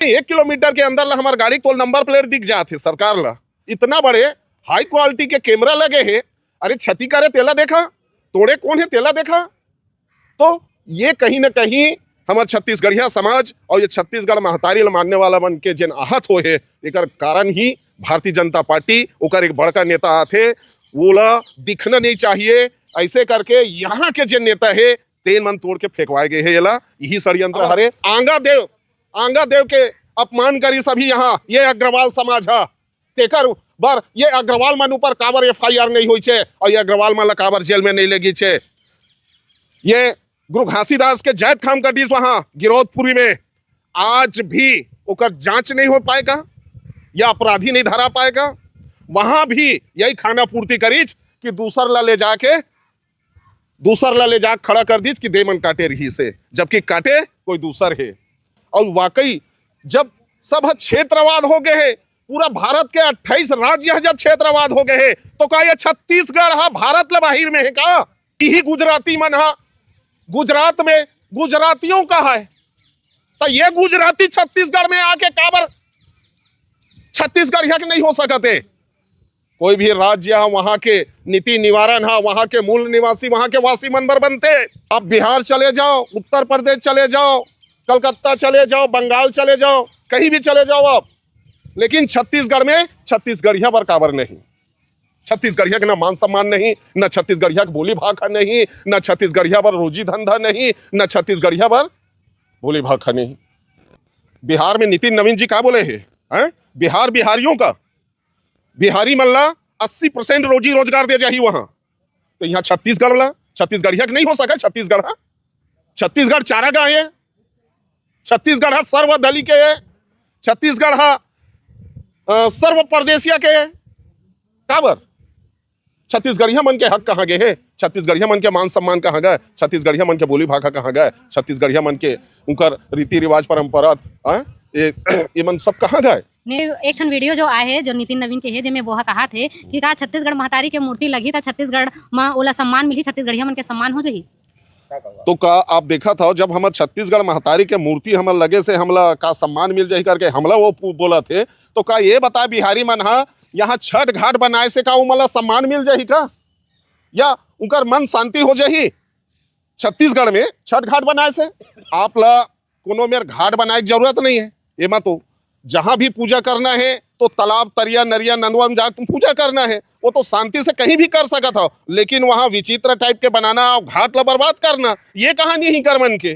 1 kilometre के अंदर ला हमार गाड़ी को नंबर प्लेट दिख जाते सरकार ला। इतना बड़े हाई क्वालिटी के कैमरा लगे हैं, अरे क्षति करे तेला देखा, तोड़े कौन है तेला देखा। तो ये कहीं ना कहीं हमार छत्तीसगढ़िया समाज और ये छत्तीसगढ़ महतारी मानने वाला बन के जिन आहत हो है, एक कारण ही भारतीय जनता पार्टी ओकर एक बड़का नेता आथे, वो ला दिखना नहीं चाहिए। ऐसे करके यहाँ के जिन नेता है तेन मन तोड़ के फेंकवाए गए है। यही षड्यंत्र हरे। आंगा देव के अपमान करी सभी यहाँ ये अग्रवाल समाज है। तेकर बर ये अग्रवाल मन ऊपर काबर FIR नहीं हुई छे और ये अग्रवाल मन काबर जेल में नहीं लगी छे। ये गुरु घासीदास के जैत खाम कटीस वहां गिरौदपुरी में आज भी ओकर जांच नहीं हो पाएगा या अपराधी नहीं धरा पाएगा। वहां भी यही खाना पूर्ति करीच कि दूसर ला ले जा खड़ा कर दीज कि देमन काटे रही से, जबकि काटे कोई दूसर है। और वाकई जब सब क्षेत्रवाद हो गए है, पूरा भारत के 28 राज्य जब क्षेत्रवाद हो गए है, तो का ये छत्तीसगढ़ भारत ले बाहिर में है का? यही गुजराती मन हा गुजरात में गुजरातियों का है, तो ये गुजराती छत्तीसगढ़ में आके काबर छत्तीसगढ़ यहाँ के नहीं हो सकते। कोई भी राज्य वहां के नीति निवारण है, वहां के मूल निवासी वहां के वासी मनबर बनते। अब बिहार चले जाओ, उत्तर प्रदेश चले जाओ, कलकत्ता चले जाओ, बंगाल चले जाओ, कहीं भी चले जाओ आप, लेकिन छत्तीसगढ़ में छत्तीसगढ़िया बरकाबर नहीं। छत्तीसगढ़िया के ना मान सम्मान नहीं, न छत्तीसगढ़िया की बोली भाखा नहीं, न छत्तीसगढ़िया पर रोजी धंधा नहीं, न छत्तीसगढ़िया पर बोली भाखा नहीं। बिहार में नितिन नवीन जी क्या बोले हैं? बिहार बिहारियों का, बिहारी मल्ला 80% रोजी रोजगार दे जाही वहां। तो यहाँ छत्तीसगढ़ वाला छत्तीसगढ़िया नहीं हो सका। छत्तीसगढ़ चारा गाय है, छत्तीसगढ़ सर्वदली के है, छत्तीसगढ़ सर्व परदेशिया के है। काबर छत्तीसगढ़िया मन के हक कहाँ गए है? छत्तीसगढ़िया मन के मान सम्मान कहाँ गए? छत्तीसगढ़िया मन के बोली भाखा कहाँ गए? छत्तीसगढ़िया मन के उनकर रीति रिवाज परंपरा ये मन सब कहाँ गए? एक ठन वीडियो जो आए है जो नितिन नवीन के है, जिसमें वो कहा थे कि का छत्तीसगढ़ महतारी के मूर्ति लगी था छत्तीसगढ़ में ओला सम्मान मिली, छत्तीसगढ़िया मन के सम्मान हो जाही। तो का आप देखा था जब हमारे छत्तीसगढ़ महतारी के मूर्ति हमला लगे से हमला का सम्मान मिल जाही करके हमला वो बोला थे, तो का ये बता बिहारी मन यहाँ छठ घाट बनाए से का उमला सम्मान मिल जाही का, या उनका मन शांति हो जाही? छत्तीसगढ़ में छठ घाट बनाए से आप ला कोनो मेर घाट बनाए की जरूरत नहीं है। ये मत हो, जहां भी पूजा करना है तो तालाब तरिया नरिया नंदवा में जाकर पूजा करना है, वो तो शांति से कहीं भी कर सकता हो, लेकिन वहां विचित्र टाइप के बनाना, घाट ला बर्बाद करना, ये कहानी ही कर मन के।